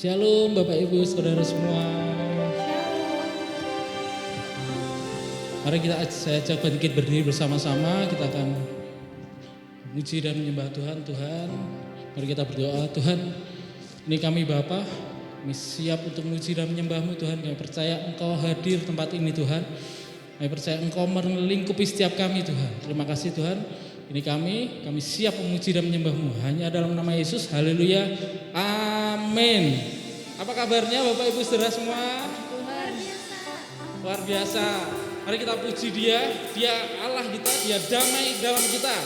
Shalom Bapak Ibu Saudara semua. Mari saya ajak bangkit berdiri bersama-sama. Kita akan memuji dan menyembah Tuhan. Mari kita berdoa. Tuhan, ini kami Bapa, kami siap untuk memuji dan menyembah-Mu Tuhan. Kami percaya Engkau hadir tempat ini Tuhan. Kami percaya Engkau melingkupi setiap kami Tuhan. Terima kasih Tuhan. Ini kami siap memuji dan menyembah-Mu. Hanya dalam nama Yesus. Haleluya. Amin. Apa kabarnya Bapak Ibu Saudara semua? Luar biasa. Mari kita puji Dia. Dia Allah kita, Dia damai dalam kita.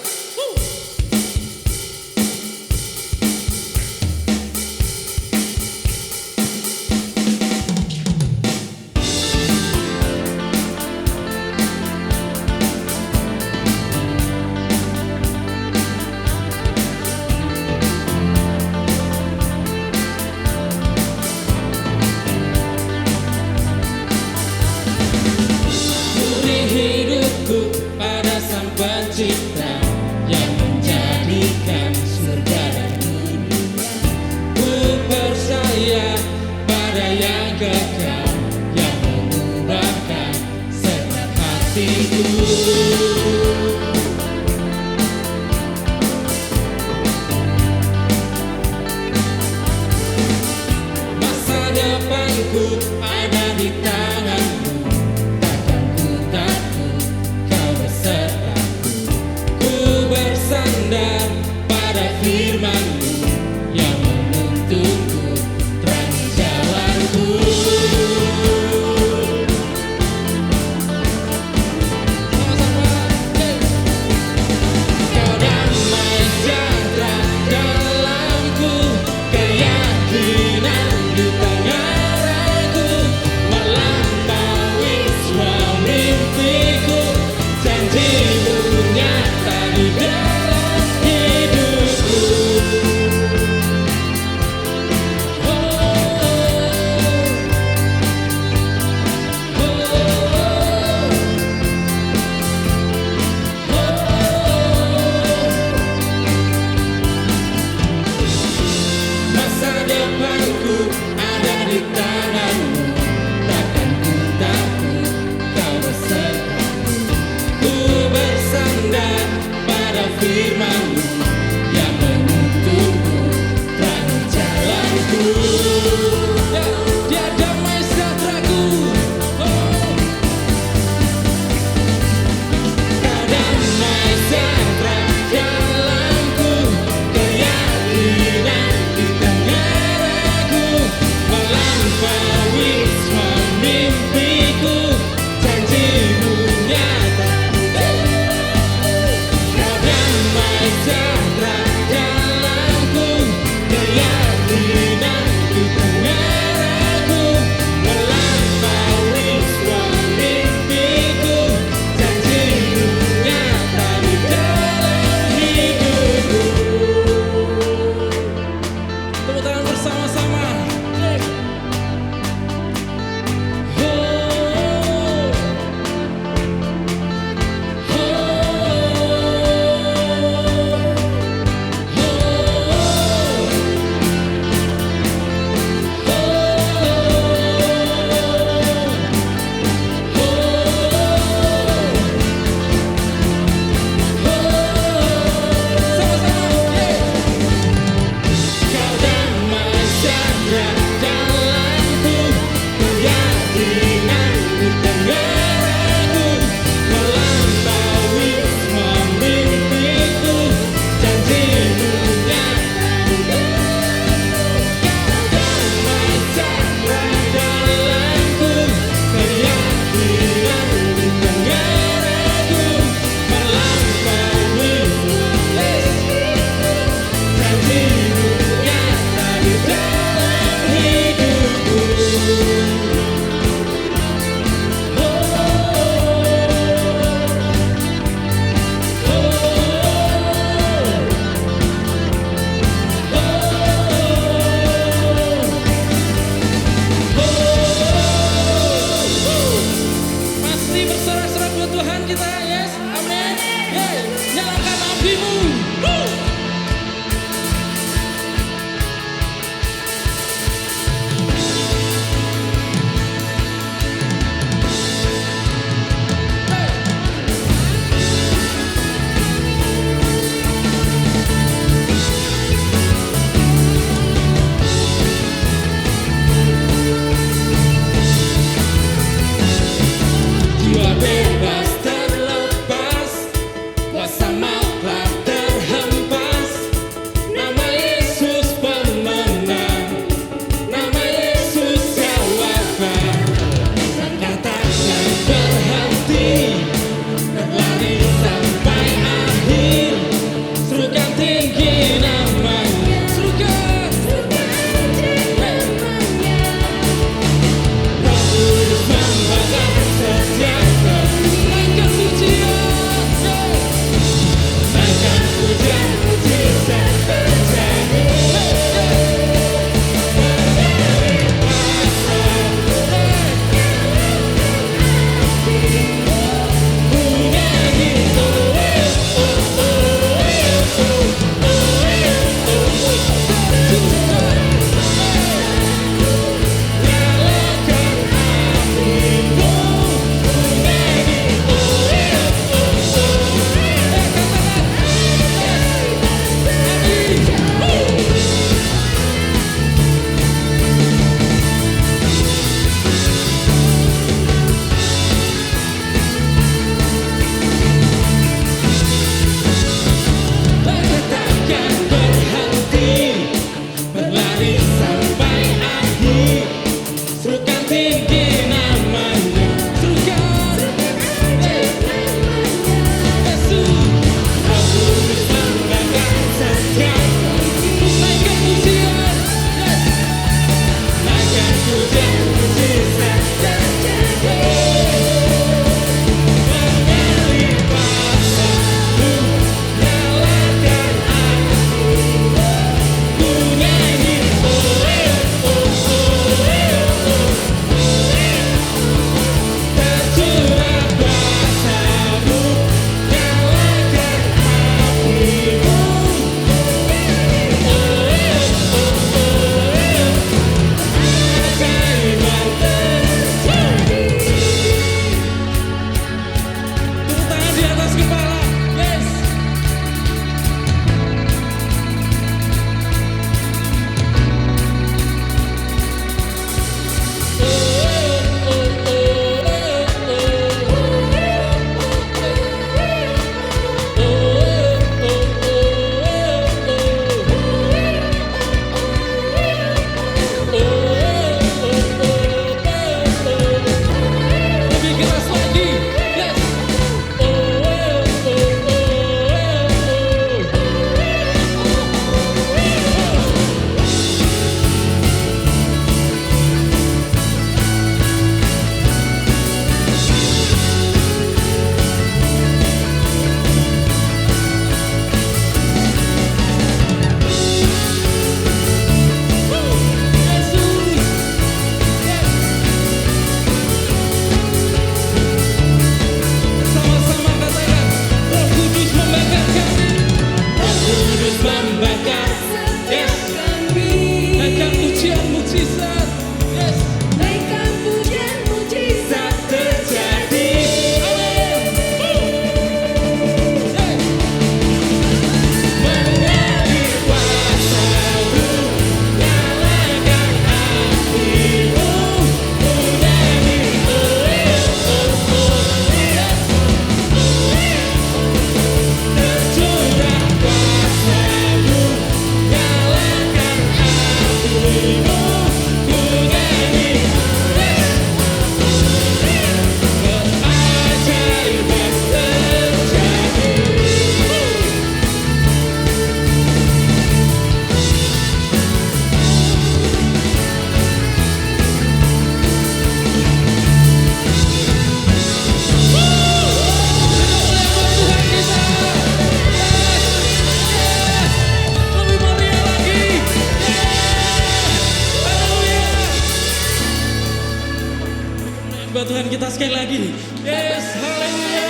menyembah Tuhan kita sekali lagi. Yes, haleluya.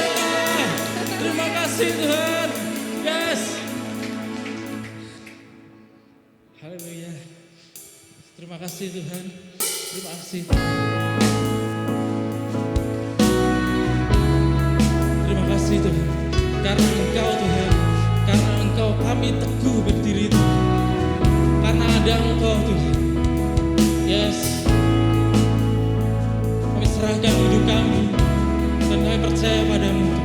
Terima kasih Tuhan. Yes. Haleluya. Terima kasih Tuhan. Terima kasih. Terima kasih Tuhan. Karena Engkau Tuhan. Karena Engkau kami teguh berdiri Tuhan. Karena ada Engkau Tuhan. Yes. Kami serahkan hidup kami. Dan kami percaya padamu Tuhan.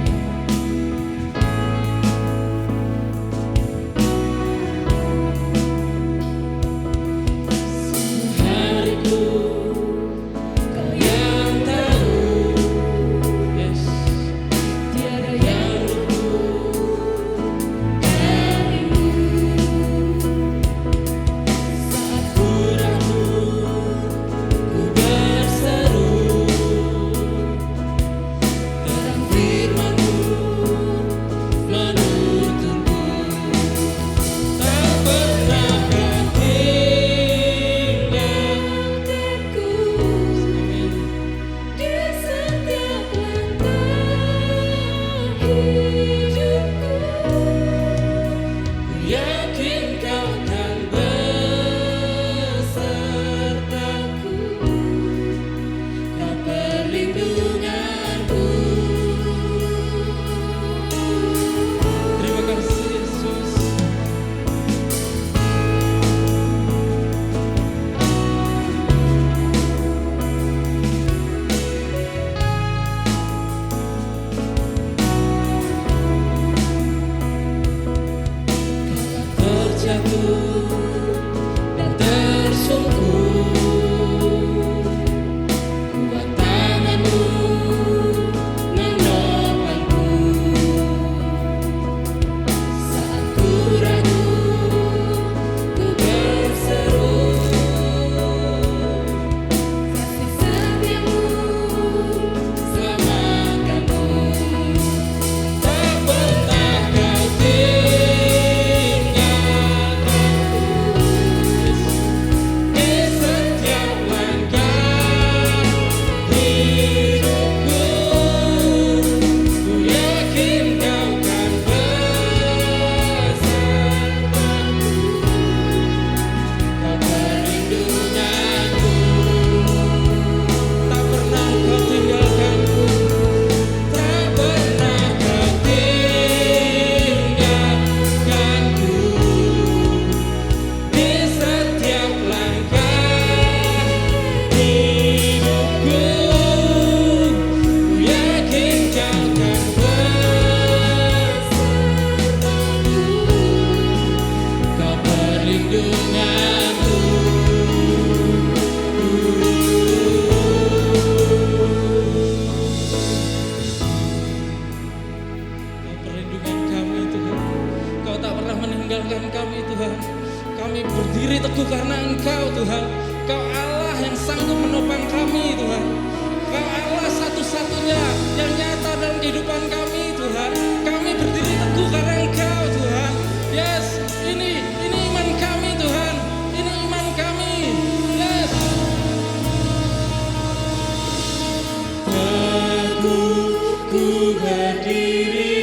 Ku berdiri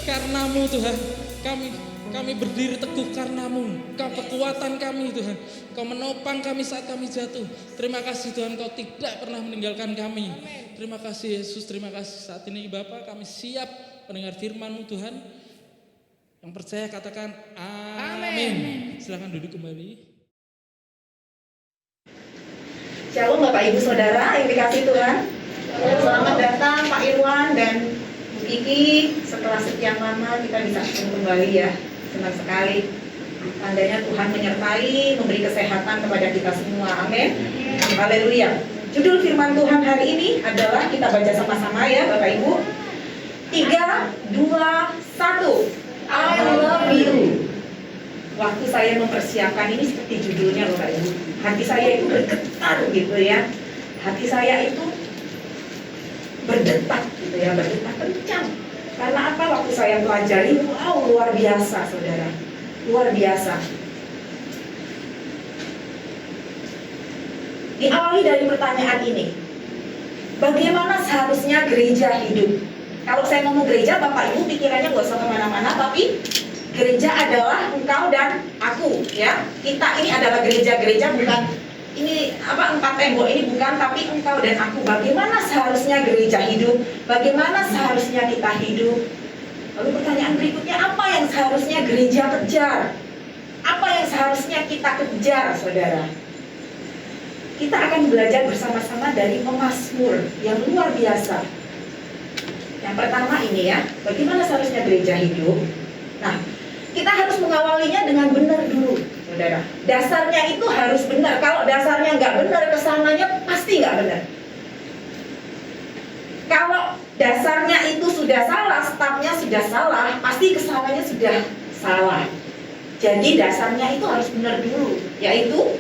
Karenamu Tuhan, kami berdiri teguh karenamu. Kau kekuatan kami Tuhan, Kau menopang kami saat kami jatuh. Terima kasih Tuhan, Kau tidak pernah meninggalkan kami. Terima kasih Yesus, terima kasih. Saat ini Bapa, kami siap mendengar firman-Mu Tuhan. Yang percaya katakan amin. Silakan duduk kembali. Shalom Bapak Ibu Saudara yang dikasihi Tuhan. Selamat datang Pak Irwan dan Bu Kiki. Setelah sekian lama kita bisa ketemu kembali ya. Senang sekali. Tandanya Tuhan menyertai, memberi kesehatan kepada kita semua. Amin. Haleluya. Judul firman Tuhan hari ini adalah, kita baca sama-sama ya Bapak Ibu. 3, 2, 1. I love you. Waktu saya mempersiapkan ini seperti judulnya Bapak Ibu, hati saya itu bergetar gitu ya. Hati saya itu berdetak gitu ya, berdetak kencang. Karena apa? Waktu saya pelajari, wow, luar biasa Saudara. Luar biasa. Diawali dari pertanyaan ini. Bagaimana seharusnya gereja hidup? Kalau saya ngomong gereja, Bapak Ibu pikirannya gak usah kemana-mana, tapi gereja adalah engkau dan aku ya. Kita ini adalah gereja-gereja, bukan ini empat tembok ini, bukan, tapi engkau dan aku. Bagaimana seharusnya gereja hidup? Bagaimana seharusnya kita hidup? Lalu pertanyaan berikutnya, apa yang seharusnya gereja kejar? Apa yang seharusnya kita kejar, Saudara? Kita akan belajar bersama-sama dari pemazmur yang luar biasa. Yang pertama ini ya, bagaimana seharusnya gereja hidup? Nah, kita harus mengawalinya dengan benar dulu, Saudara. Dasarnya itu harus benar. Kalau dasarnya nggak benar, kesananya pasti nggak benar. Kalau dasarnya itu sudah salah, stafnya sudah salah, pasti kesananya sudah salah. Jadi dasarnya itu harus benar dulu, yaitu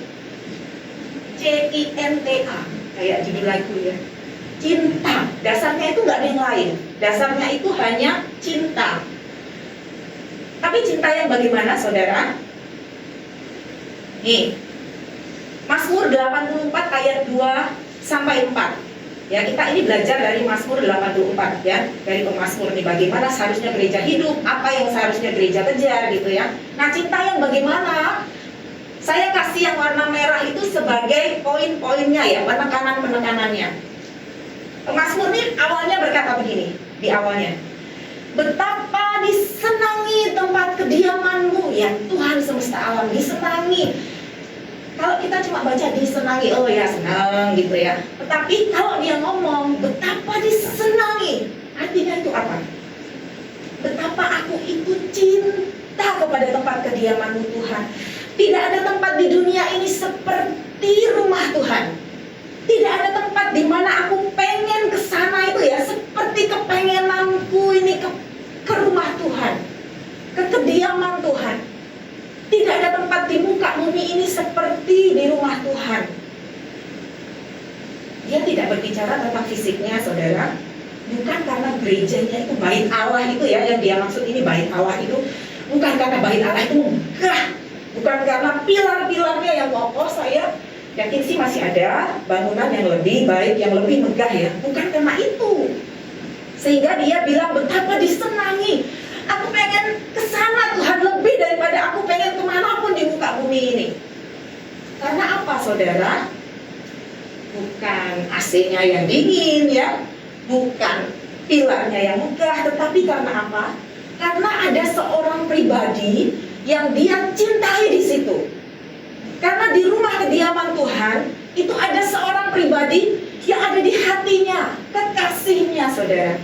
CINTA, kayak judul lagu ya. Cinta. Dasarnya itu nggak ada yang lain. Dasarnya itu hanya cinta. Tapi cinta yang bagaimana, Saudara? Nih, Mazmur 84 ayat 2 sampai 4. Ya, kita ini belajar dari Mazmur 84 ya, dari pemazmur nih, bagaimana seharusnya gereja hidup, apa yang seharusnya gereja kejar gitu ya. Nah, cinta yang bagaimana? Saya kasih yang warna merah itu sebagai poin-poinnya ya, penekanan-penekanannya. Mazmur ini awalnya berkata begini, di awalnya. Betapa disenangi tempat kediaman-Mu ya Tuhan semesta alam, disenangi. Kalau kita cuma baca disenangi, oh ya senang gitu ya. Tetapi kalau dia ngomong betapa disenangi, artinya itu apa? Betapa aku itu cinta kepada tempat kediaman-Mu Tuhan. Tidak ada tempat di dunia ini seperti rumah Tuhan. Tidak ada tempat di mana aku pengen ke sana itu ya, seperti kepengenanku ini ke rumah Tuhan, ke kediaman Tuhan. Tidak ada tempat di muka bumi ini seperti di rumah Tuhan. Dia tidak berbicara tentang fisiknya, Saudara. Bukan karena gerejanya itu bait Allah itu ya, yang dia maksud ini bait Allah itu. Bukan karena bait Allah itu megah. Bukan karena pilar-pilarnya yang kokoh, saya yakin sih masih ada bangunan yang lebih baik, yang lebih megah ya. Bukan karena itu. Sehingga dia bilang betapa disenangi. Aku pengen ke sana Tuhan, lebih daripada aku pengen kemanapun di muka bumi ini. Karena apa, Saudara? Bukan AC-nya yang dingin ya, bukan pilarnya yang megah, tetapi karena apa? Karena ada seorang pribadi yang dia cintai di situ. Karena di rumah kediaman Tuhan itu ada seorang pribadi yang ada di hatinya, kekasihnya, Saudara.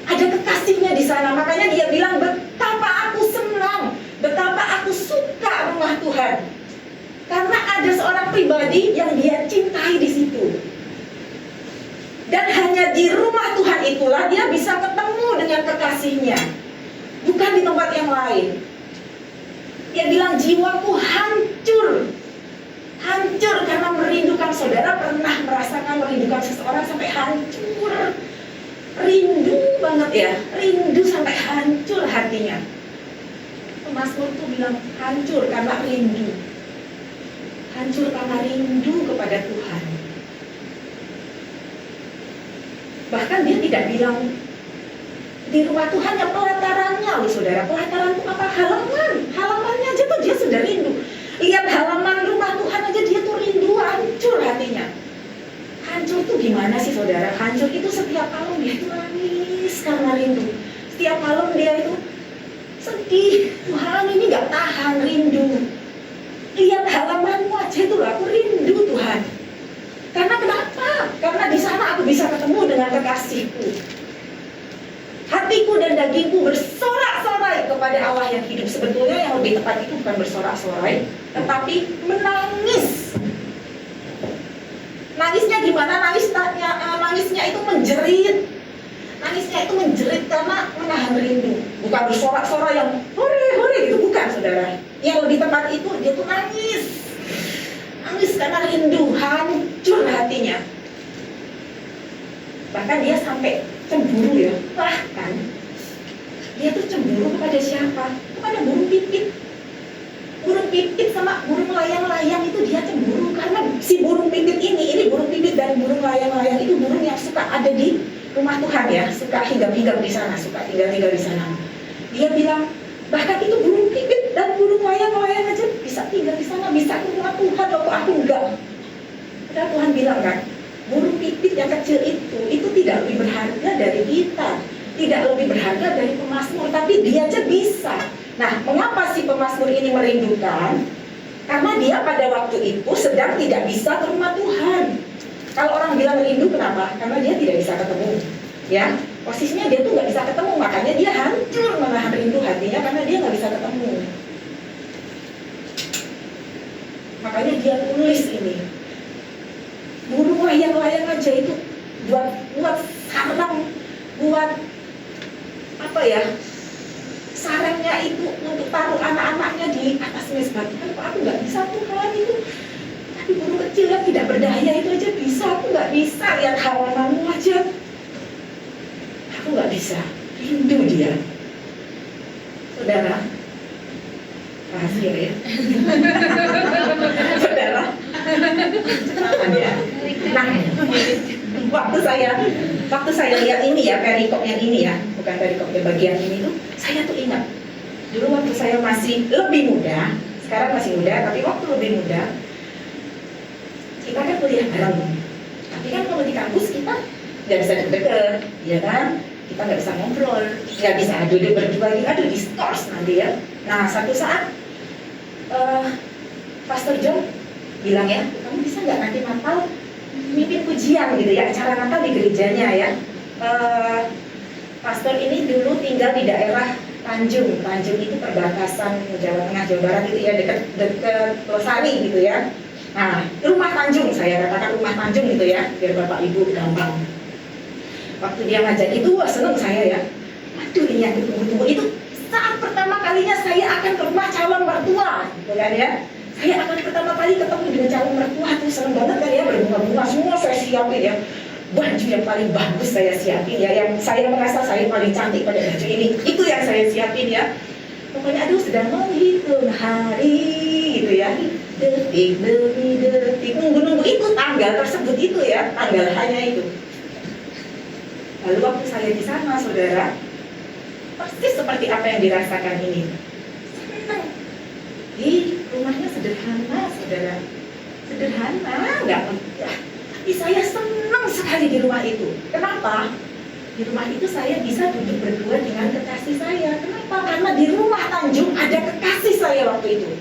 Ada kekasihnya di sana. Makanya dia bilang betapa aku senang, betapa aku suka rumah Tuhan. Karena ada seorang pribadi yang dia cintai di situ. Dan hanya di rumah Tuhan itulah dia bisa ketemu dengan kekasihnya, bukan di tempat yang lain. Dia bilang jiwaku hancur karena merindukan. Saudara pernah merasakan merindukan seseorang sampai hancur? ya, rindu sampai hancur hatinya. Pemazmur itu bilang hancur karena rindu. Hancur karena rindu kepada Tuhan. Bahkan dia tidak bilang di rumah Tuhan yang pelatarannya loh saudara. Pelataran itu apa? Halamannya aja tuh dia sudah rindu. Lihat halaman rumah Tuhan aja dia tuh rindu, hancur hatinya. Hancur tuh gimana sih saudara? Hancur itu setiap malam dia itu nangis karena rindu. Setiap malam dia itu sedih. Tuhan ini gak tahan, rindu. Lihat halamanmu aja itu aku rindu Tuhan. Karena kenapa? Karena di sana aku bisa ketemu dengan kekasihku. Hatiku dan dagingku bersorak-sorai kepada Allah yang hidup. Sebetulnya yang lebih tepat itu bukan bersorak-sorai, tetapi menangis. Nangisnya gimana? Nangisnya itu menjerit. Nangisnya itu menjerit karena menahan rindu. Bukan bersorak-sorai yang hore-hore gitu, bukan saudara. Yang lebih tepat itu dia tuh nangis. Nangis karena rindu, hancur hatinya. Bahkan dia sampai cemburu ya. Bahkan dia tuh cemburu kepada siapa? Kepada burung pipit. Burung pipit sama burung layang-layang itu dia cemburu. Karena si burung pipit ini burung pipit dan burung layang-layang itu burung yang suka ada di rumah Tuhan ya. Suka hinggap-hinggap di sana, suka tinggal-tinggal di sana. Dia bilang, bahkan itu burung pipit dan burung layang-layang aja bisa tinggal di sana, bisa ke rumah Tuhan, loh kok aku enggak. Padahal Tuhan bilang kan, burung pipit yang kecil itu tidak lebih berharga dari kita, tidak lebih berharga dari pemazmur, tapi dia aja bisa. Nah, mengapa si pemazmur ini merindukan? Karena dia pada waktu itu sedang tidak bisa ke rumah Tuhan. Kalau orang bilang rindu, kenapa? Karena dia tidak bisa ketemu, ya. Posisinya dia tuh nggak bisa ketemu, makanya dia hancur menahan rindu hatinya karena dia nggak bisa ketemu. Makanya dia tulis ini. Burung layang-layang aja itu buat sarang, buat apa ya? Sarangnya itu untuk taruh anak-anaknya di atas mesbah Tuhan. Kok aku nggak bisa Tuhan itu? Tapi burung kecil yang tidak berdaya itu aja bisa, aku nggak bisa. Lihat halamanmu aja. Aku nggak bisa, rindu dia. Saudara, rahasia ya. Saudara, ya. Nah, waktu saya lihat ini ya, perikop yang ini ya, bukan perikop yang bagian ini tuh, saya tuh ingat. Dulu waktu saya masih lebih muda, sekarang masih muda, tapi waktu lebih muda, kita kan kuliah bareng. Tapi kan kalau di kampus kita nggak bisa deket-deket, ya kan? Kita nggak bisa ngobrol, nggak bisa duduk berdua, aduh diskors nanti ya. Nah, satu saat Pastor John bilang ya, kamu bisa nggak nanti Natal mimpin pujian gitu ya, acara Natal di gerejanya ya. Pastor ini dulu tinggal di daerah Tanjung itu perbatasan Jawa Tengah Jawa Barat gitu ya, dekat Losari gitu ya. Nah, rumah Tanjung, saya katakan rumah Tanjung gitu ya, biar Bapak Ibu gampang. Waktu dia ngajak itu, wah seneng saya ya. Aduh ini yang ditunggu-tunggu itu. Saat pertama kalinya saya akan ke rumah calon mertua, gitu kan ya. Saya akan pertama kali ketemu dengan calon mertua, tuh seneng banget kan ya, berbunga-bunga semua saya siapin ya. Baju yang paling bagus saya siapin ya, yang saya merasa saya paling cantik pada baju ini, itu yang saya siapin ya. Pokoknya aduh sedang menghitung hari gitu ya, detik demi detik, nunggu-nunggu itu tanggal tersebut itu ya, tanggal hanya itu. Lalu waktu saya di sana, saudara, persis seperti apa yang dirasakan ini. Senang. Di rumahnya sederhana, saudara. Sederhana, nggak megah. Tapi saya senang sekali di rumah itu. Kenapa? Di rumah itu saya bisa duduk berdua dengan kekasih saya. Kenapa? Karena di rumah Tanjung ada kekasih saya waktu itu.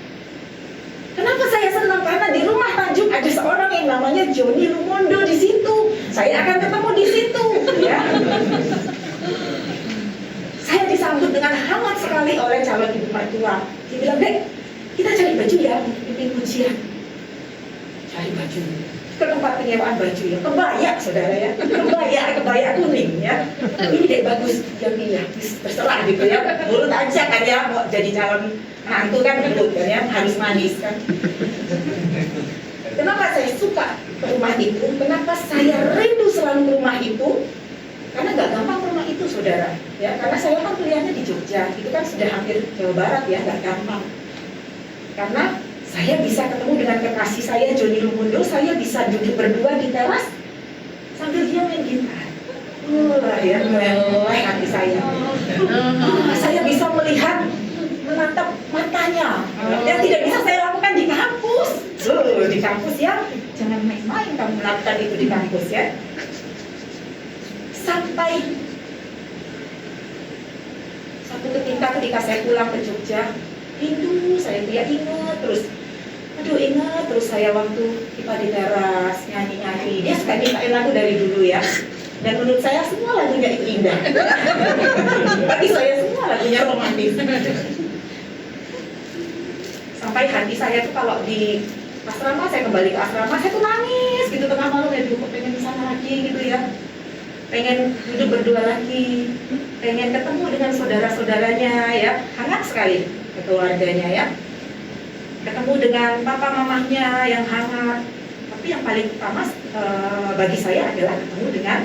Kenapa saya senang? Karena di rumah Tanjung ada seorang yang namanya Joni Lumondo di situ. Saya akan ketemu di situ, ya. Saya disambut dengan hangat sekali oleh calon ibu mertua. Dia bilang, Dek, kita cari baju ya, pimpin pujian. Cari baju ke tempat penyewaan baju ya, kebaya saudara ya, kebaya kuning ya. Ini Dek bagus, dia pilih, terserah gitu ya. Mulut aja kan ya, mau jadi calon mantu kan mulut kan ya, harus manis kan. Kenapa saya suka ke rumah itu? Kenapa saya rindu selalu ke rumah itu? Karena gak gampang ke rumah itu, saudara. saudara, ya, karena saya kan kuliahnya di Jogja, itu kan sudah hampir Jawa Barat ya, nggak gampang. Karena saya bisa ketemu dengan kekasih saya Joni Lumundo, saya bisa duduk berdua di teras sambil dia main gitar. Ya, meleleh hati saya. Saya bisa melihat, menatap matanya. Yang tidak bisa saya lakukan di kampus. Di kampus ya, jangan main-main kamu melakukan itu di kampus ya. Sampai satu ketika saya pulang ke Jogja, rindu saya dia ingat terus. Ingat terus saya waktu kita di teras nyanyi-nyanyi. Dia suka mintain lagu dari dulu ya. Dan menurut saya semua lagunya itu indah. Bagi saya semua lagunya romantis. Sampai hati saya tuh kalau di asrama, saya kembali ke asrama, saya tuh nangis gitu tengah malam ya, kok pengen kesana lagi gitu ya. Pengen duduk berdua lagi, pengen ketemu dengan saudara-saudaranya ya, hangat sekali keluarganya ya. Ketemu dengan papa mamahnya yang hangat. Tapi yang paling utama bagi saya adalah ketemu dengan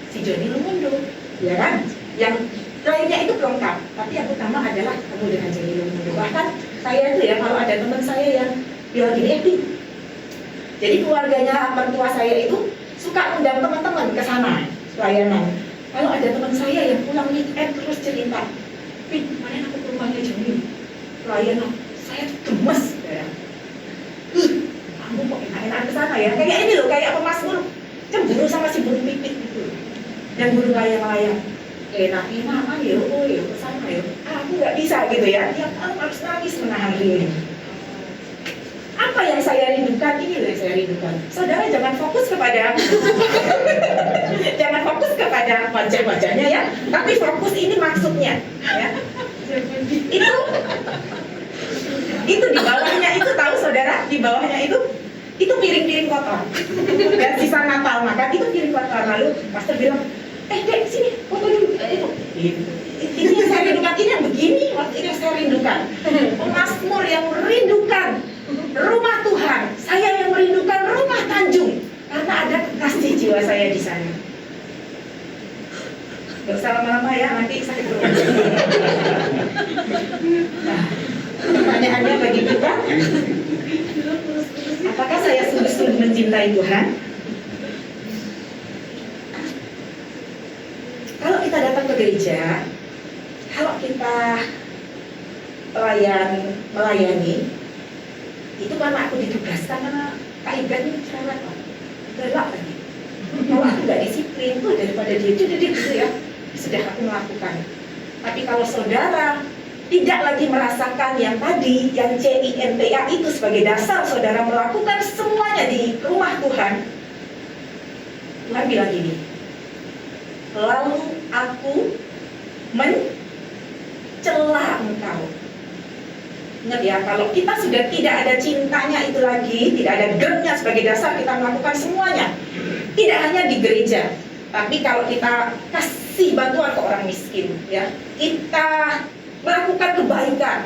si Joni Lumundo, ya kan? Yang lainnya itu pelengkap, tapi yang utama adalah ketemu dengan Joni Lumundo. Bahkan saya itu ya, kalau ada teman saya yang bilang gini, jadi keluarganya mertua saya itu suka undang teman-teman ke sana pelayanan. Kalau ada teman saya yang pulang weekend terus cerita, kemarin aku ke rumahnya Joni pelayanan, saya gemes ya. Kamu kok enak-enak ke sana ya? Kayak ini loh, kayak pemazmur cemburu sama si burung pipit gitu. Dan burung layang-layang. Enak-enakan ya, ke sana ya. Aku nggak bisa gitu ya. Tiap malam harus nangis menahan diri. Apa yang saya rindukan? Ini loh yang saya rindukan. Saudara jangan fokus kepada jangan fokus kepada wajah-wajahnya ya. Tapi fokus ini maksudnya ya. Itu di bawahnya itu, tahu saudara, di bawahnya itu piring-piring kotor dan sisa Natal makan itu piring kotor. Lalu pastor bilang, dek sini foto dulu itu. Ini yang saya rindukan, ini yang begini, ini yang saya rindukan. Pemazmur yang merindukan rumah Tuhan, saya yang merindukan rumah Tanjung karena ada kekasih jiwa saya di sana. Gak usah lama-lama ya, nanti sakit perut. Nah, pertanyaannya bagi kita, apakah saya sungguh-sungguh mencintai Tuhan? Kalau kita datang ke gereja, kalau kita melayani, itu karena aku ditugaskan, karena Kak Ibrahim ini cerewet kok, galak lagi. Kalau aku nggak disiplin tuh daripada dia gitu ya, sudah aku melakukan. Tapi kalau saudara tidak lagi merasakan yang tadi, yang CINTA itu sebagai dasar saudara melakukan semuanya di rumah Tuhan, Tuhan bilang gini, lalu aku mencela engkau. Ingat ya, kalau kita sudah tidak ada cintanya itu lagi, tidak ada gernya sebagai dasar kita melakukan semuanya, tidak hanya di gereja, tapi kalau kita kasih bantuan ke orang miskin, ya, kita melakukan kebaikan,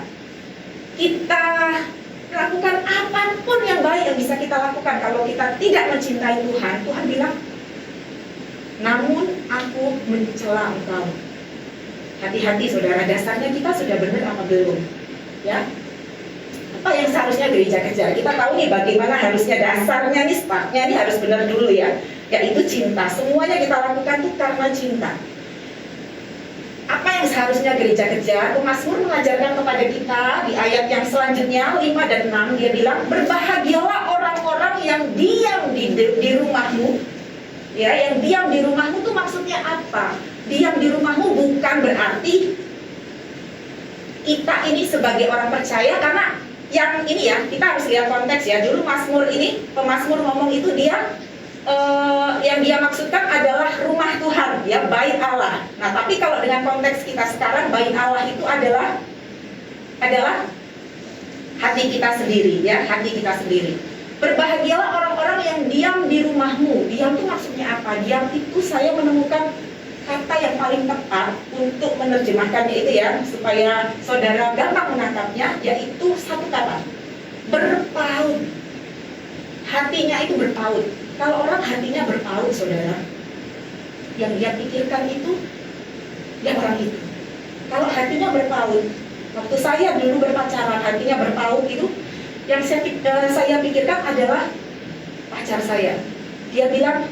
kita lakukan apapun yang baik yang bisa kita lakukan. Kalau kita tidak mencintai Tuhan, Tuhan bilang, namun aku mencela engkau. Hati-hati saudara, dasarnya kita sudah benar apa belum? Ya, apa yang seharusnya gereja kejar? Kita tahu nih bagaimana harusnya dasarnya nih, startnya nih harus benar dulu ya, yaitu cinta. Semuanya kita lakukan tuh karena cinta. Apa yang seharusnya gereja kejar? Pemazmur mengajarkan kepada kita di ayat yang selanjutnya 5 dan 6, dia bilang, berbahagialah orang-orang yang diam di rumahmu. Ya, yang diam di rumahmu tuh maksudnya apa? Diam di rumahmu bukan berarti kita ini sebagai orang percaya, karena yang ini ya, kita harus lihat konteks ya. Dulu Mazmur ini, pemazmur ngomong itu dia yang dia maksudkan adalah rumah Tuhan, ya, bait Allah. Nah, tapi kalau dengan konteks kita sekarang, bait Allah itu adalah hati kita sendiri, ya, hati kita sendiri. Berbahagialah orang-orang yang diam di rumahmu. Diam itu maksudnya apa? Diam itu saya menemukan kata yang paling tepat untuk menerjemahkannya itu ya, supaya saudara gampang menangkapnya, yaitu satu kata, berpaut. Hatinya itu berpaut. Kalau orang hatinya berpaut, saudara, yang dia pikirkan itu ya orang itu. Kalau hatinya berpaut, waktu saya dulu berpacaran hatinya berpaut itu, yang saya pikirkan adalah pacar saya. Dia bilang,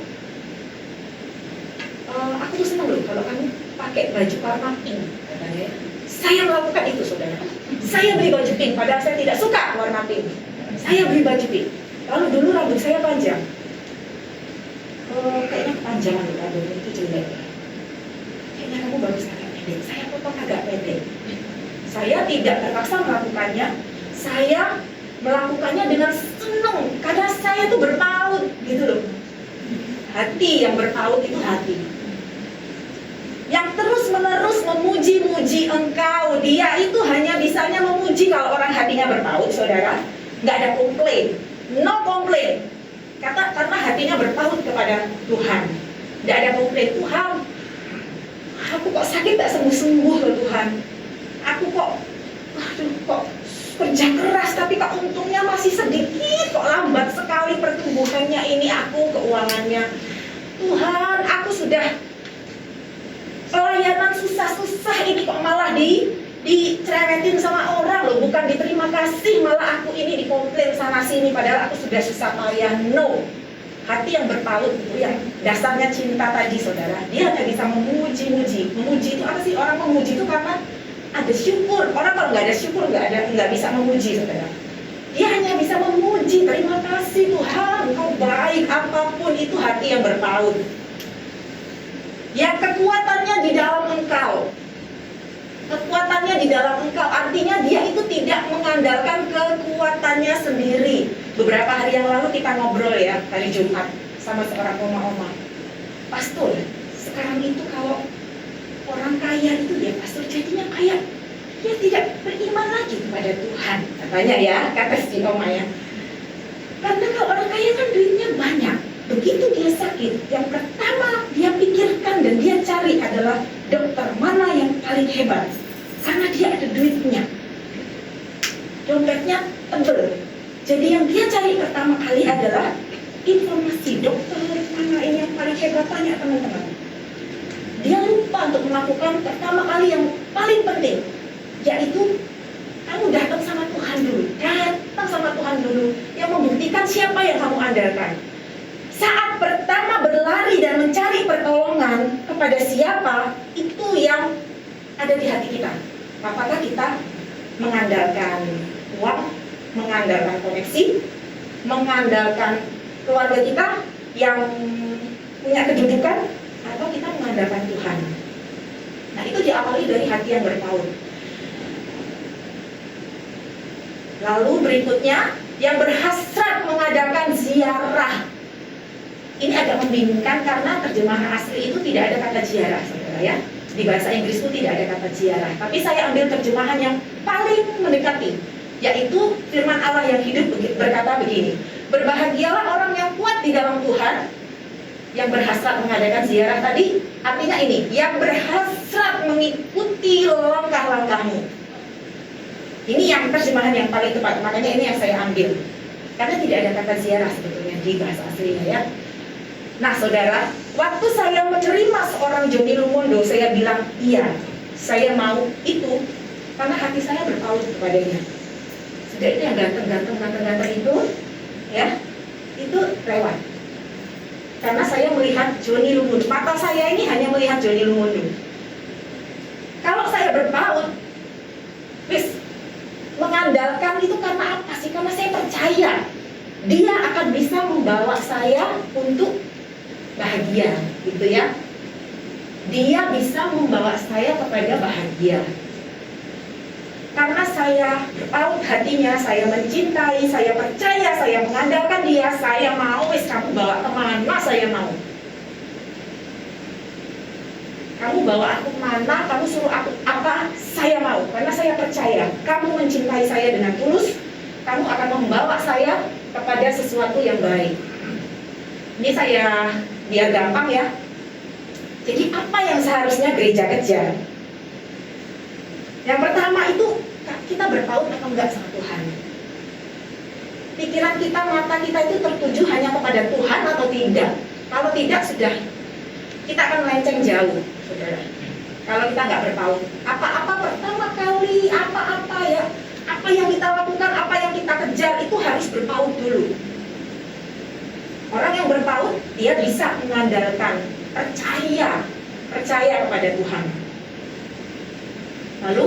aku tuh senang loh kalau kamu pakai baju warna pink, katanya. Saya melakukan itu, saudara. Saya beli baju pink, padahal saya tidak suka warna pink. Saya beli baju pink. Lalu dulu rambut saya panjang. Kayaknya kepanjangan rambut itu jelek. Kayaknya kamu bagus agak pendek. Saya potong agak pendek. Saya tidak terpaksa melakukannya. Saya melakukannya dengan senang karena saya tuh berpaut, gitu loh. Hati yang berpaut itu hati yang terus-menerus memuji-muji engkau. Dia itu hanya bisanya memuji kalau orang hatinya berpaut, saudara. Nggak ada komplain, no komplain. Karena hatinya berpaut kepada Tuhan. Nggak ada komplain. Tuhan, aku kok sakit tak sembuh-sembuh loh Tuhan. Aku kok kerja keras tapi kok untungnya masih sedikit, kok lambat sekali pertumbuhannya ini aku, keuangannya. Tuhan, aku sudah pelayanan susah-susah ini kok malah dicerewetin sama orang loh, bukan diterima kasih, malah aku ini dikomplain sana sini padahal aku sudah susah payah. No, hati yang berpaut itu yang dasarnya cinta tadi, saudara. Dia hanya bisa memuji-muji. Memuji itu apa sih? Orang memuji itu karena ada syukur. Orang kalau nggak ada syukur nggak bisa memuji, saudara. Dia hanya bisa memuji, terima kasih Tuhan, Engkau baik. Apapun itu hati yang berpaut. Yang kekuatannya di dalam Engkau. Kekuatannya di dalam Engkau artinya dia itu tidak mengandalkan kekuatannya sendiri. Beberapa hari yang lalu kita ngobrol ya, hari Jumat sama seorang oma-oma. Pastor, sekarang itu kalau orang kaya itu ya pastor jadinya kaya, dia tidak beriman lagi kepada Tuhan, katanya ya, kata si oma ya. Karena kalau orang kaya kan duitnya banyak. Begitu dia sakit, yang pertama dia pikirkan dan dia cari adalah dokter mana yang paling hebat. Karena dia ada duitnya, dompetnya tebel. Jadi yang dia cari pertama kali adalah informasi dokter mana ini yang paling hebat, tanya teman-teman. Dia lupa untuk melakukan pertama kali yang paling penting, yaitu kamu datang sama Tuhan dulu. Datang sama Tuhan dulu, yang membuktikan siapa yang kamu andalkan. Saat pertama berlari dan mencari pertolongan kepada siapa, itu yang ada di hati kita. Apakah kita mengandalkan uang, mengandalkan koneksi, mengandalkan keluarga kita yang punya kedudukan, atau kita mengandalkan Tuhan. Nah, itu diawali dari hati yang berpaut. Lalu berikutnya, yang berhasrat mengadakan ziarah. Ini agak membingungkan karena terjemahan asli itu tidak ada kata ziarah, saudara ya. Di bahasa Inggris itu tidak ada kata ziarah. Tapi saya ambil terjemahan yang paling mendekati, yaitu firman Allah yang hidup berkata begini. Berbahagialah orang yang kuat di dalam Tuhan, yang berhasrat mengadakan ziarah tadi, artinya ini, yang berhasrat mengikuti langkah-langkahmu. Ini yang terjemahan yang paling tepat, makanya ini yang saya ambil. Karena tidak ada kata ziarah sebetulnya di bahasa aslinya ya. Nah saudara, waktu saya menerima seorang Johnny Lumondo, saya bilang, iya, saya mau itu, karena hati saya berpaut kepadanya. Sudah itu yang ganteng itu, ya, itu lewat. Karena saya melihat Johnny Lumondo, mata saya ini hanya melihat Johnny Lumondo. Kalau saya berpaut, mengandalkan itu karena apa sih? Karena saya percaya dia akan bisa membawa saya untuk bahagia, gitu ya. Dia bisa membawa saya kepada bahagia. Karena saya berpaut hatinya, saya mencintai, saya percaya, saya mengandalkan dia, saya mau, kamu bawa kemana saya mau. Kamu bawa aku kemana, kamu suruh aku apa, saya mau. Karena saya percaya, kamu mencintai saya dengan tulus, kamu akan membawa saya kepada sesuatu yang baik. Ini saya biar gampang ya. Jadi apa yang seharusnya gereja kejar? Yang pertama itu kita berpaut atau enggak sama Tuhan. Pikiran kita, mata kita itu tertuju hanya kepada Tuhan atau tidak. Kalau tidak sudah kita akan melenceng jauh, saudara. kalau kita nggak berpaut. Apa-apa pertama kali, apa-apa ya, apa yang kita lakukan, apa yang kita kejar itu harus berpaut dulu. Orang yang berpaut, dia bisa mengandalkan, percaya kepada Tuhan. Lalu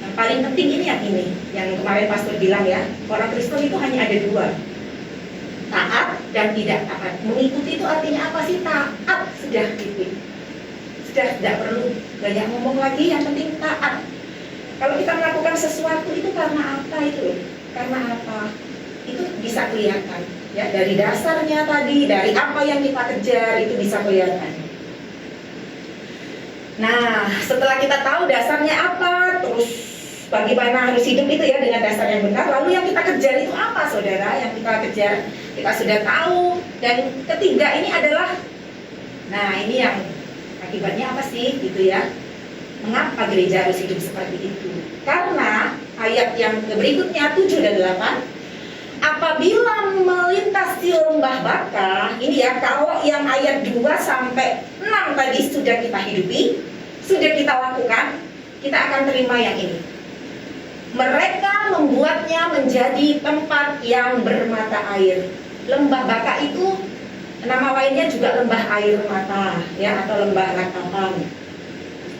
yang paling penting ini yang kemarin pastor bilang ya, orang Kristen itu hanya ada dua, taat dan tidak taat. Mengikuti itu artinya apa sih? Taat, sudah titik. Sudah tidak perlu banyak ngomong lagi, yang penting taat. Kalau kita melakukan sesuatu itu karena apa itu? Karena apa? Itu bisa kelihatan ya, dari dasarnya tadi, dari apa yang kita kejar itu bisa kelihatan. Nah, setelah kita tahu dasarnya apa, terus bagaimana harus hidup itu ya dengan dasar yang benar, lalu yang kita kejar itu apa, saudara? Yang kita kejar kita sudah tahu. Dan ketiga ini adalah, nah ini yang akibatnya apa sih gitu ya, mengapa gereja harus hidup seperti itu? Karena ayat yang berikutnya 7 dan 8, apabila melintasi lembah baka, ini ya, kalau yang ayat 2 sampai 6 tadi sudah kita hidupi, sudah kita lakukan, kita akan terima yang ini. Mereka membuatnya menjadi tempat yang bermata air. Lembah baka itu nama lainnya juga lembah air mata ya, atau lembah ratapan.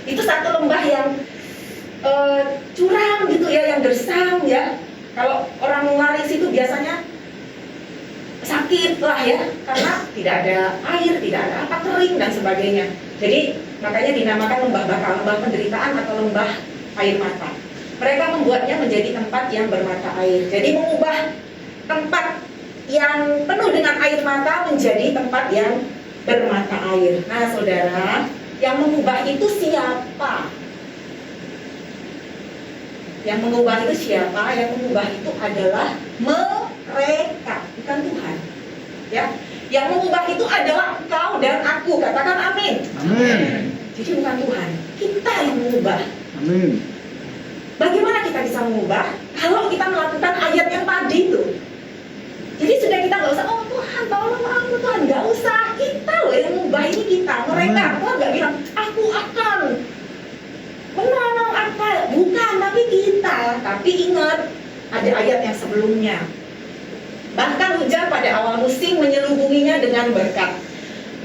Itu satu lembah yang curam gitu ya, yang gersang ya. Kalau orang lari situ biasanya sakit lah ya, karena tidak ada air, tidak ada apa, kering dan sebagainya. Jadi makanya dinamakan lembah baka, lembah penderitaan atau lembah air mata. Mereka membuatnya menjadi tempat yang bermata air. Jadi mengubah tempat yang penuh dengan air mata menjadi tempat yang bermata air. Nah saudara, yang mengubah itu siapa? Yang mengubah itu siapa? Yang mengubah itu adalah mereka, bukan Tuhan. Ya, yang mengubah itu adalah engkau dan aku. Katakan amin. Amin. Jadi bukan Tuhan, kita yang mengubah. Amin. Bagaimana kita bisa mengubah? Kalau kita melakukan ayat yang tadi itu. Jadi sudah kita nggak usah, oh Tuhan tolong aku Tuhan, nggak usah. Kita loh yang mengubah, ini kita. Mereka, Tuhan nggak bilang aku akan menolong apa, bukan, tapi kita. Tapi ingat, ada ayat yang sebelumnya. Bahkan hujan pada awal musim menyelubunginya dengan berkat.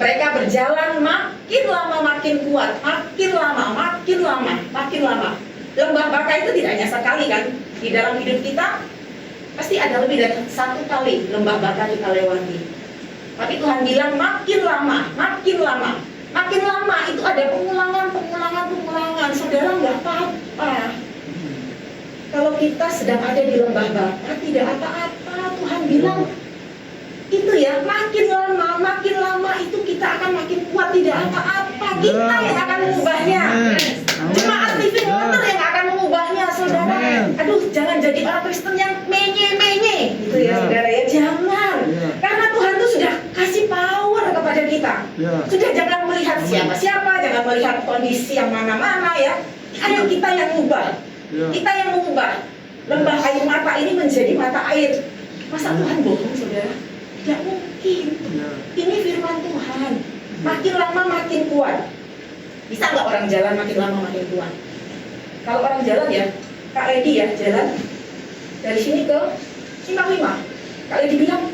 Mereka berjalan makin lama makin kuat, makin lama, makin lama, makin lama. Lembah baka itu tidak hanya sekali kan, di dalam hidup kita pasti ada lebih dari satu kali lembah baka kita lewati. Tapi Tuhan bilang makin lama, makin lama. Makin lama itu ada pengulangan. Saudara nggak apa-apa. Kalau kita sedang ada di lembah baka tidak apa-apa. Tuhan bilang itu ya, makin lama itu kita akan makin kuat, tidak apa-apa. Kita yang akan mengubahnya. Jemaat Living Water yang akan mengubahnya, saudara. Aduh, jangan jadi orang Kristen yang menye-menye gitu ya, saudara ya. Jangan. Karena Tuhan tuh sudah kasih power kepada kita. Sudah, jangan melihat siapa-siapa, jangan melihat kondisi yang mana-mana ya. Ayo kita yang mengubah. Kita yang mengubah lembah air mata ini menjadi mata air. Masa Tuhan bohong, saudara? Tidak mungkin. Ini firman Tuhan. Makin lama makin kuat. Bisa nggak orang jalan makin lama makin kuat? Kalau orang jalan ya, Kak Lady ya jalan dari sini ke Simpang 5. Kak Lady bilang,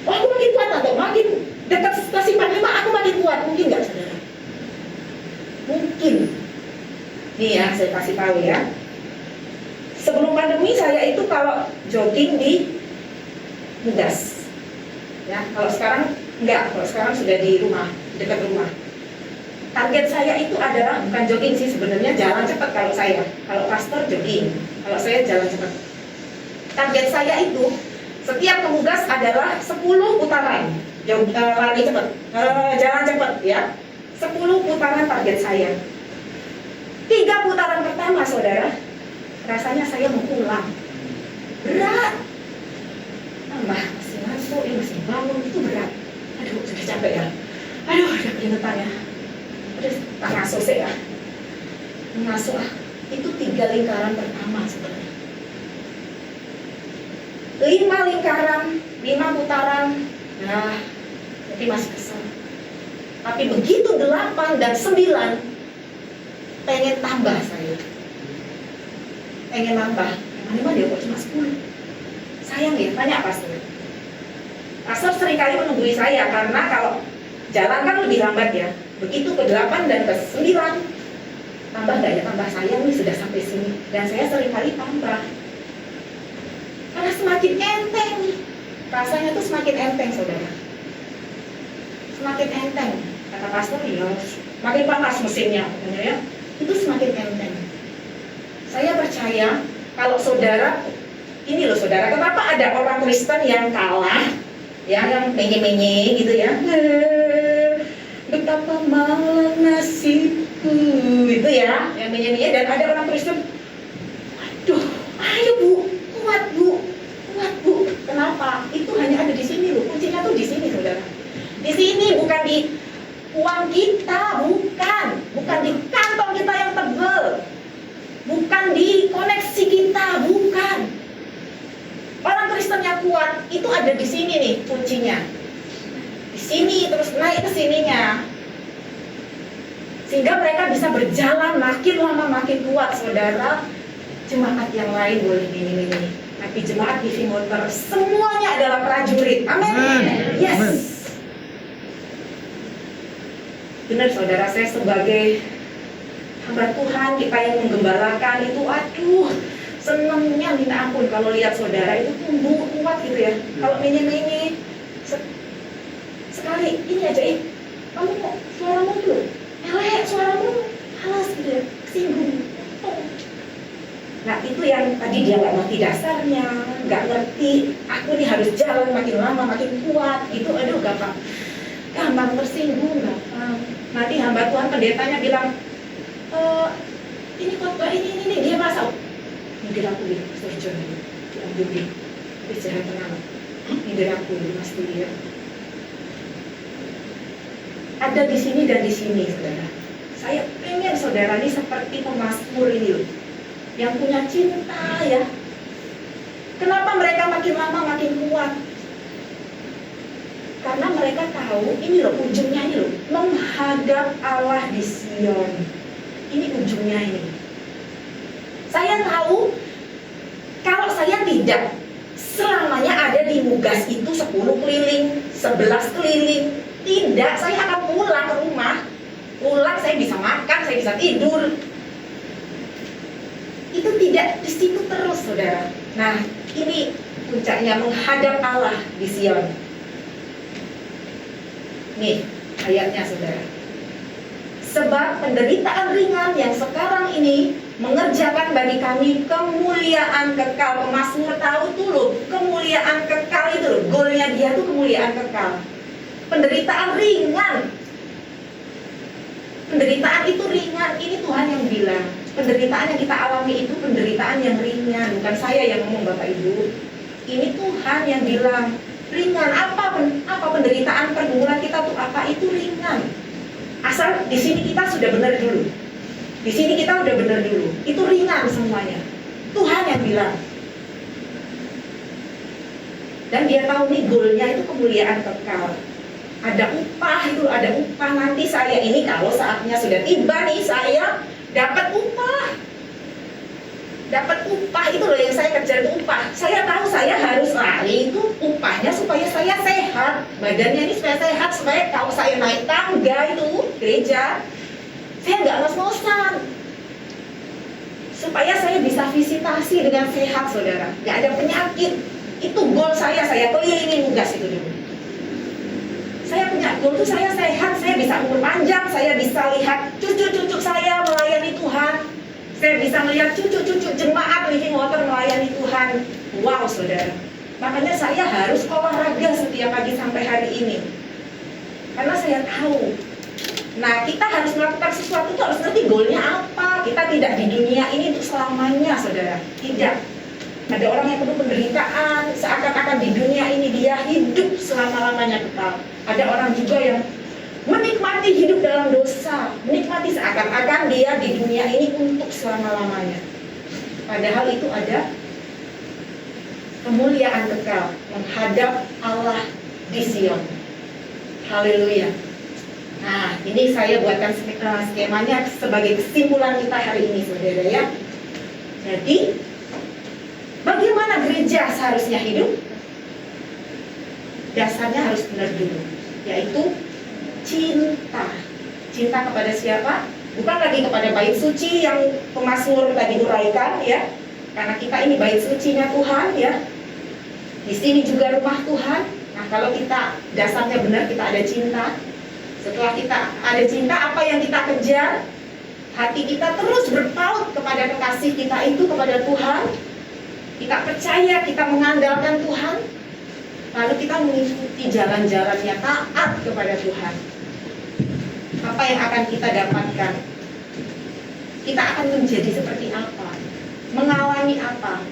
wah aku makin kuat atau makin dekat ke Simpang 5 aku makin kuat. Mungkin nggak, saudara? Mungkin. Nih ya, saya kasih tahu ya. Sebelum pandemi saya itu kalau jogging di Mugas. Ya, kalau sekarang enggak, kalau sekarang sudah di rumah, dekat rumah. Target saya itu adalah bukan jogging sih sebenarnya, jalan cepat kalau saya. Kalau pastor jogging, kalau saya jalan cepat. Target saya itu setiap ke Mugas adalah 10 putaran. Lari cepat, jalan cepat ya. 10 putaran target saya. 3 putaran pertama, saudara, rasanya saya mau pulang. Berat. Tambah masih masuk, masih bangun, itu berat. Aduh, sudah capek ya. Aduh, udah keringetan ya. Udah tak ngasuh sih ya. Ngasuh lah. Itu 3 lingkaran pertama sebenarnya. 5 lingkaran, 5 putaran. Nah, jadi masih kesel. Tapi begitu 8 dan 9, pengen tambah saya. Pengen nambah. Emang dia kok cuma 10? Sayang ya, tanya pastor. Pastor seringkali menunggui saya karena kalau jalan kan lebih lambat ya. Begitu ke 8 dan ke 9, tambah nggak ya? Tambah, sayang nih sudah sampai sini. Dan saya seringkali tambah. Karena semakin enteng. Rasanya tuh semakin enteng, saudara. Semakin enteng. Kata pastor, ya makin panas mesinnya, ya. Itu semakin enteng. Saya percaya kalau saudara, ini loh saudara, kenapa ada orang Kristen yang kalah, ya, yang menye-menye gitu ya, betapa malang nasibku, itu ya, yang menye-menye, dan ada orang Kristen, aduh, ayo bu, kuat bu, kenapa? Itu hanya ada di sini loh, kuncinya tuh di sini saudara, di sini, bukan di uang kita, bukan di kantong kita yang tebel, bukan di koneksi kita, bukan. Orang Kristen yang kuat itu ada di sini nih kuncinya. Di sini terus naik ke sininya. Sehingga mereka bisa berjalan makin lama makin kuat, saudara. Jemaat yang lain boleh ini. Tapi jemaat Living Water semuanya adalah prajurit. Amin. Yes. Benar saudara, saya sebagai hamba Tuhan, kita yang menggembalakan itu, aduh, senangnya minta ampun kalau lihat saudara itu tumbuh kuat gitu ya. Kalau menye-menye sekali ini aja, kamu kok suaramu tuh suaramu halas gitu ya, singgung. Nah itu yang tadi dia nggak ngerti dasarnya, nggak ngerti aku nih harus jalan makin lama makin kuat. Itu aduh gampang tersinggung, gampang. Nanti hamba Tuhan pendetanya bilang, ini khotbah ini dia masuk. Nyindir aku gitu, Pastor John gitu, diambil gitu, bicara tenang. Nyindir aku gitu, Mas Tulia. Ada di sini dan di sini, saudara. Saya pengen saudara ini seperti pemazmur ini loh, yang punya cinta ya. Kenapa mereka makin lama makin kuat? Karena mereka tahu, ini loh ujungnya ini loh, menghadap Allah di Sion. Ini ujungnya ini. Saya tahu, kalau saya tidak selamanya ada di Mugas itu 10 keliling, 11 keliling. Tidak, saya akan pulang ke rumah. Pulang saya bisa makan, saya bisa tidur. Itu tidak di situ terus, saudara. Nah, ini puncaknya menghadap Allah di Sion. Nih ayatnya saudara. Sebab penderitaan ringan yang sekarang ini mengerjakan bagi kami kemuliaan kekal. Pemazmur tahu tuh loh, kemuliaan kekal itu loh, goalnya dia tuh kemuliaan kekal. Penderitaan ringan, penderitaan itu ringan. Ini Tuhan yang bilang, penderitaan yang kita alami itu penderitaan yang ringan. Bukan saya yang ngomong Bapak Ibu, ini Tuhan yang bilang ringan. Apa penderitaan pergumulan kita tuh apa? Itu ringan. Asal di sini kita sudah benar dulu. Di sini kita udah benar dulu. Itu ringan semuanya. Tuhan yang bilang. Dan dia tahu nih goalnya itu kemuliaan kekal. Ada upah itu, ada upah nanti saya ini kalau saatnya sudah tiba nih saya dapat upah. Dapat upah itu loh yang saya kejar itu upah. Saya tahu saya harus lari itu upahnya supaya saya sehat. Badannya ini supaya sehat, supaya kalau saya naik tangga itu gereja, saya nggak ngos-ngosan. Supaya saya bisa visitasi dengan sehat, saudara. Nggak ada penyakit. Itu goal saya keliling Mugas itu dulu. Saya punya goal itu saya sehat, saya bisa umur panjang, saya bisa lihat cucu-cucu saya melayani Tuhan. Saya bisa melihat cucu-cucu jemaat Living Water melayani Tuhan. Wow, saudara. Makanya saya harus olahraga setiap pagi sampai hari ini. Karena saya tahu. Nah, kita harus melakukan sesuatu itu harus ngerti goalnya apa. Kita tidak di dunia ini untuk selamanya, saudara. Tidak. Ada orang yang penuh penderitaan, seakan-akan di dunia ini dia hidup selama-lamanya kekal. Ada orang juga yang menikmati hidup dalam dosa, menikmati seakan-akan dia di dunia ini untuk selama-lamanya. Padahal itu ada kemuliaan kekal menghadap Allah di Sion. Haleluya. Nah, ini saya buatkan skemanya sebagai kesimpulan kita hari ini, saudara ya. Jadi, bagaimana gereja seharusnya hidup? Dasarnya harus benar dulu, yaitu cinta. Cinta kepada siapa? Bukan lagi kepada bait suci yang pemazmur tadi uraikan ya. Karena kita ini bait sucinya Tuhan ya. Di sini juga rumah Tuhan. Nah, kalau kita dasarnya benar, kita ada cinta. Setelah kita ada cinta, apa yang kita kejar? Hati kita terus berpaut kepada kekasih kita itu, kepada Tuhan. Kita percaya, kita mengandalkan Tuhan. Lalu kita mengikuti jalan-jalannya, taat kepada Tuhan. Apa yang akan kita dapatkan? Kita akan menjadi seperti apa? Mengalami apa?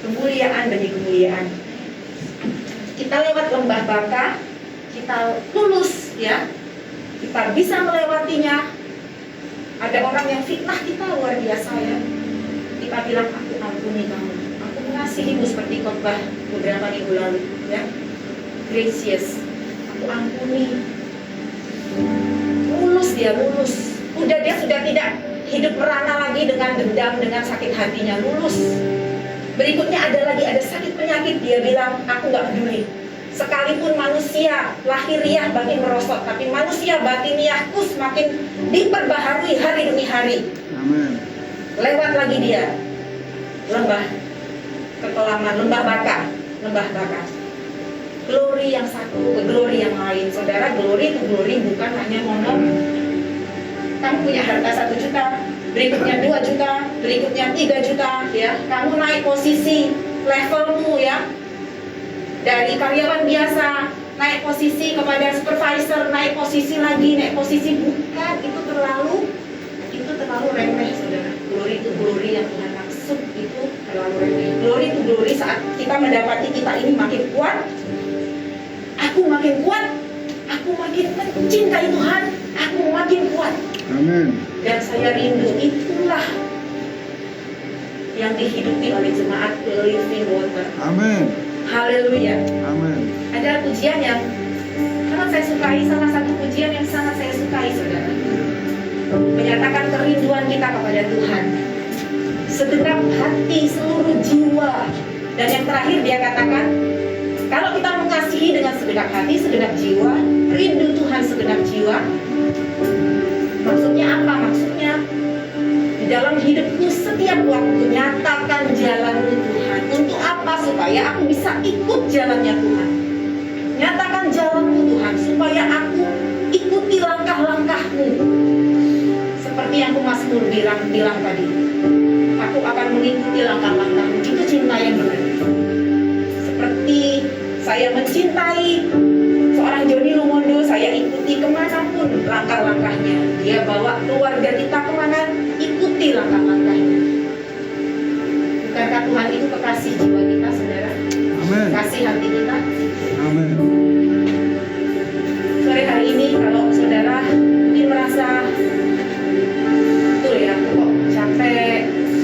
Kemuliaan demi kemuliaan. Kita lewat lembah baka, kita lulus ya. Kita bisa melewatinya. Ada orang yang fitnah kita luar biasa ya. Kita bilang, aku ampuni kamu, aku mengasihimu, seperti khotbah beberapa minggu lalu ya. Gracious, aku ampuni. Lulus dia, lulus. Dia sudah tidak hidup merana lagi dengan dendam, dengan sakit hatinya, lulus. Berikutnya ada sakit penyakit, dia bilang, aku gak peduli. Sekalipun manusia lahiriah makin merosot, tapi manusia batiniahku semakin diperbaharui hari demi hari. Amin. Lewat lagi dia lembah kekelaman, lembah baka. Glory yang satu ke glory yang lain. Saudara, glory itu glory bukan hanya ngomong kamu punya harta 1 juta, berikutnya 2 juta, berikutnya 3 juta ya. Kamu naik posisi levelmu ya. Dari karyawan biasa naik posisi kepada supervisor, naik posisi lagi, naik posisi, bukan, itu terlalu remeh, saudara. Glory itu glory yang Tuhan maksud itu terlalu remeh. Glory itu glory saat kita mendapati kita ini makin kuat. Aku makin kuat, aku makin mencintai Tuhan, aku makin kuat. Amin. Dan saya rindu, itulah yang dihidupi oleh jemaat Living Water. Amin. Haleluya. Amin. Ada pujian yang sangat saya sukai, salah satu pujian yang sangat saya sukai, saudara. Menyatakan kerinduan kita kepada Tuhan. Segenap hati, seluruh jiwa. Dan yang terakhir dia katakan, kalau kita mengasihi dengan segenap hati, segenap jiwa, rindu Tuhan segenap jiwa. Maksudnya apa? Maksudnya di dalam hidupku setiap waktu nyatakan jalanmu Tuhan. Untuk apa? Supaya aku bisa ikut jalannya Tuhan. Nyatakan jalanmu Tuhan, supaya aku ikuti langkah-langkahmu. Seperti yang pemazmur bilang tadi, aku akan mengikuti langkah-langkahmu. Itu cinta yang benar. Seperti saya mencintai seorang Joni Lumondo, saya ikuti kemanapun langkah-langkahnya. Dia bawa keluarga kita kemana, ikuti langkah-langkahnya. Bukankah Tuhan itu kekasih jiwa kita, saudara? Amin. Kasih hati kita. Amin. Sore hari ini kalau saudara mungkin merasa betul ya, aku kok capek,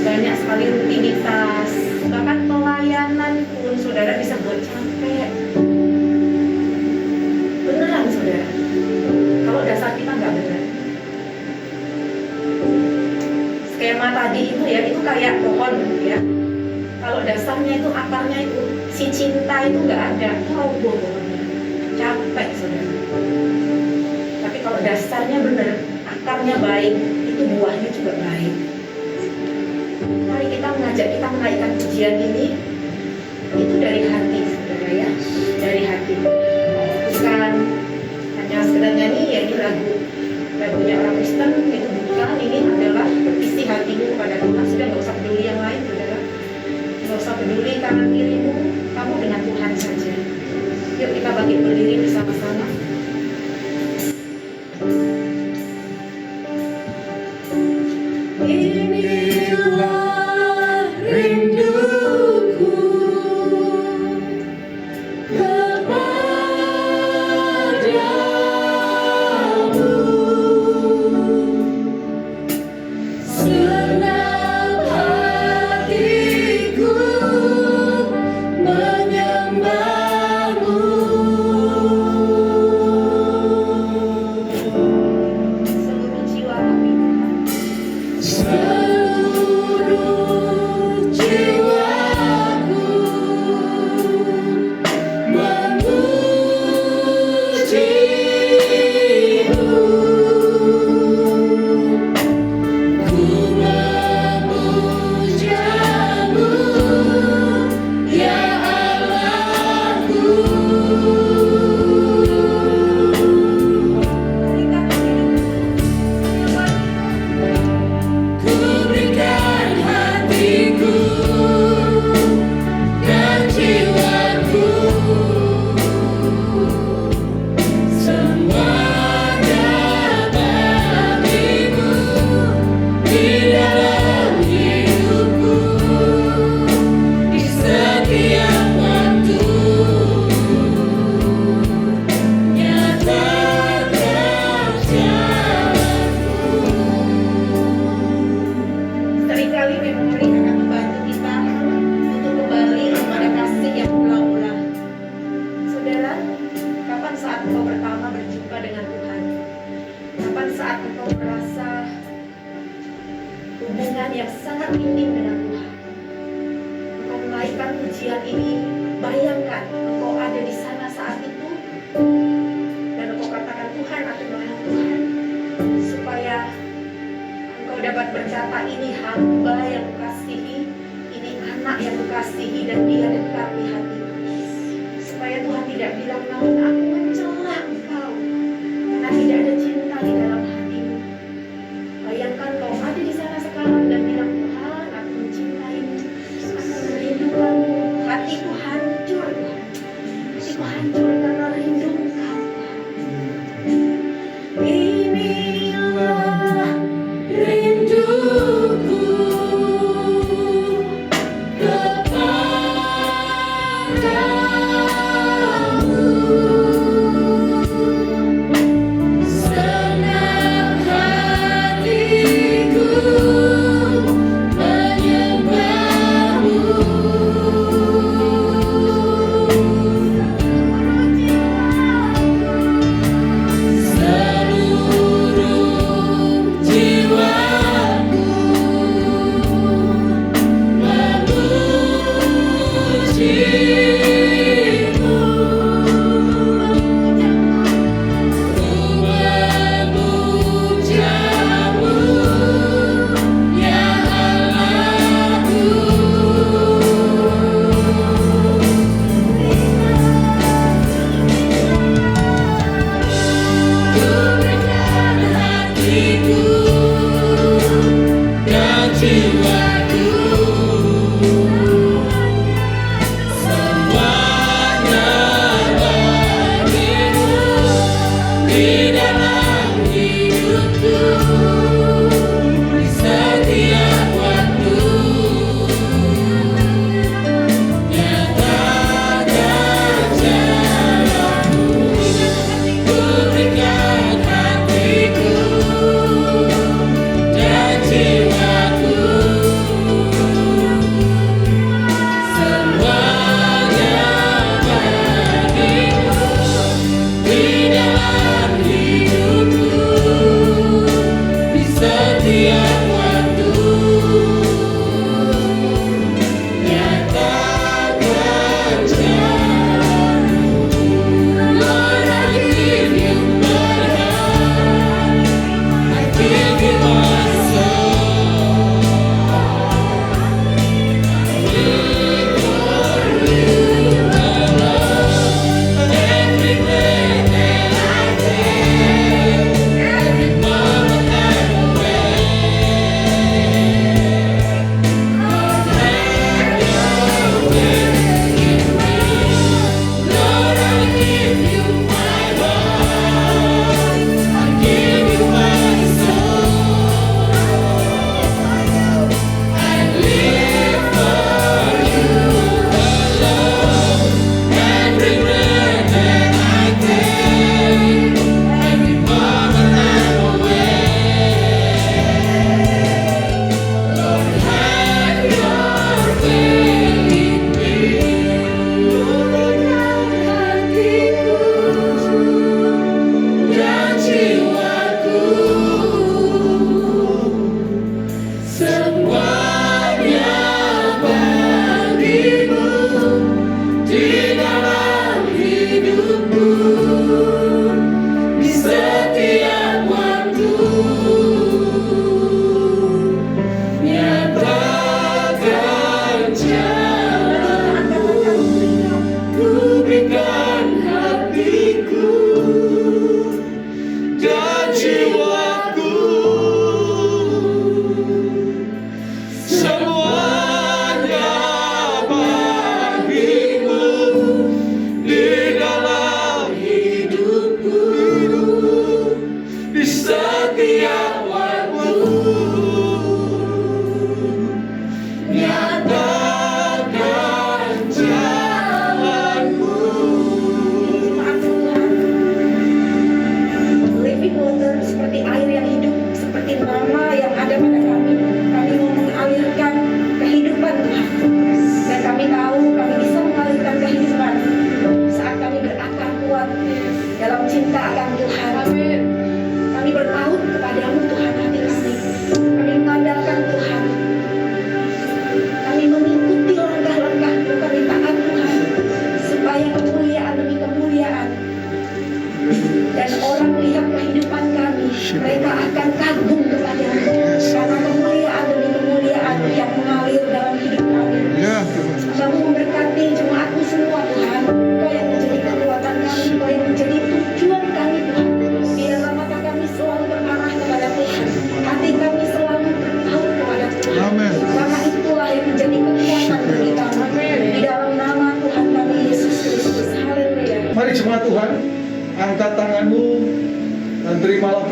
banyak sekali rutinitas, bahkan pelayanan pun saudara bisa buat capek. Beneran saudara, kalau dasar kita nggak benar. Skema tadi itu ya, itu kayak pohon ya. Kalau dasarnya itu, akarnya itu, si cinta itu nggak ada, roboh pohonnya, capek saudara. Tapi kalau dasarnya benar, akarnya baik, itu buahnya juga baik. Mari kita mengajak kita menaikkan pujian ini, itu dari hati saudara ya, dari hati. Bukan hanya sekedar nyanyi ya, ini lagunya orang Kristen, itu bukan, ini adalah isi hatimu kepada Tuhan. Sudah nggak usah peduli yang lain saudara, nggak usah peduli kanan kirimu, kamu dengan Tuhan saja. Yuk kita bangkit berdiri bersama-sama. Inilah rinduku kepadamu, senang hatiku menyembahmu. seluruh jiwaku memujimu. Ku memujamu, ya Allahku. Ku berikan hatiku dan jiwaku, semuanya bagimu di dalam hidupku, di setiap waktu. Nyatakan jalanku. Seringkali memori akan membantu kita untuk kembali kepada kasih yang mula-mula. Saudara, kapan saat engkau pertama berjumpa dengan Tuhan? Kapan saat engkau merasa hubungan yang sangat intim dengan Tuhan? Engkau menaikkan pujian ini, bayangkan engkau ada di sana saat itu, dan engkau katakan, Tuhan, aku mohon Tuhan, supaya engkau dapat berkata, ini hamba yang kukasihi, ini anak yang kukasihi, dan dia dekat di hatiku. Supaya Tuhan tidak bilang, namun aku mencela engkau, karena tidak ada cinta di dalam hatimu. Bayangkan kau ada di sana sekarang dan bilang, Tuhan, aku mencintaimu, aku merindukanmu. Hatiku hancur, Tuhan. Hatiku hancur karena rindu engkau, Tuhan. Inilah Rinduku kepadamu.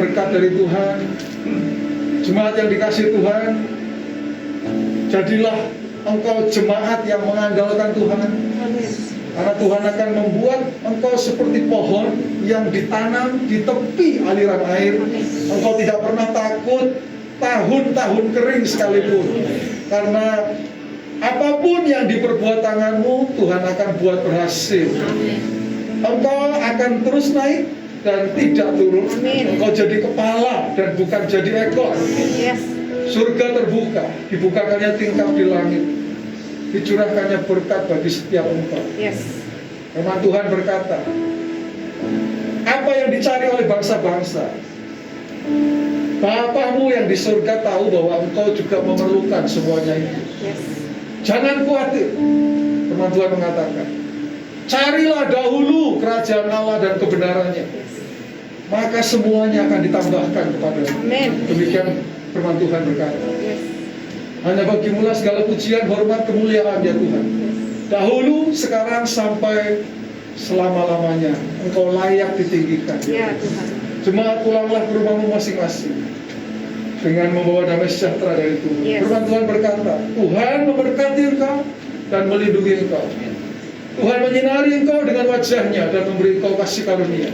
berkat dari Tuhan. Jemaat yang dikasihi Tuhan, jadilah engkau jemaat yang mengandalkan Tuhan. Karena Tuhan akan membuat engkau seperti pohon yang ditanam di tepi aliran air. Engkau tidak pernah takut tahun-tahun kering sekalipun. Karena apapun yang diperbuat tanganmu, Tuhan akan buat berhasil. Engkau akan terus naik dan tidak turun. Engkau jadi kepala dan bukan jadi ekor. Surga terbuka, dibukakannya tingkap di langit, dicurahkannya berkat bagi setiap engkau. Firman Tuhan berkata, apa yang dicari oleh bangsa-bangsa, Bapamu yang di surga tahu bahwa engkau juga memerlukan semuanya itu. Jangan khawatir. Firman Tuhan mengatakan, carilah dahulu kerajaan Allah dan kebenarannya, maka semuanya akan ditambahkan kepadamu. Demikian firman Tuhan berkata. Hanya bagimulah segala pujian, hormat, kemuliaan ya Tuhan. Dahulu, sekarang, sampai selama-lamanya. Engkau layak ditinggikan. Jemaat, pulanglah ke rumahmu masing-masing dengan membawa damai sejahtera dari Tuhan. Firman Tuhan berkata, Tuhan memberkati engkau dan melindungi engkau. Tuhan menyinari engkau dengan wajahnya dan memberi engkau kasih karunia.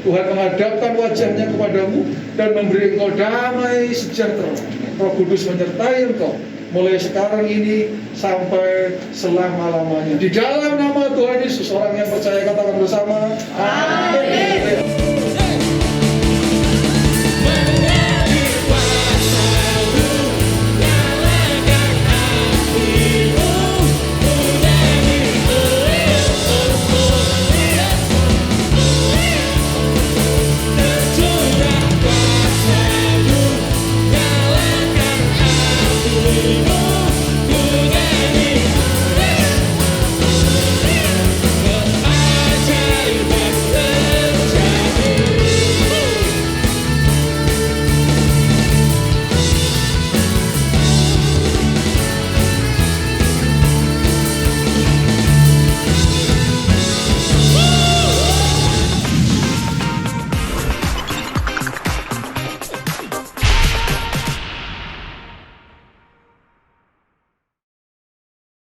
Tuhan menghadapkan wajahnya kepadamu dan memberi engkau damai sejahtera. Roh Kudus menyertai engkau mulai sekarang ini sampai selama-lamanya. Di dalam nama Tuhan Yesus, orang yang percaya katakan bersama, amin.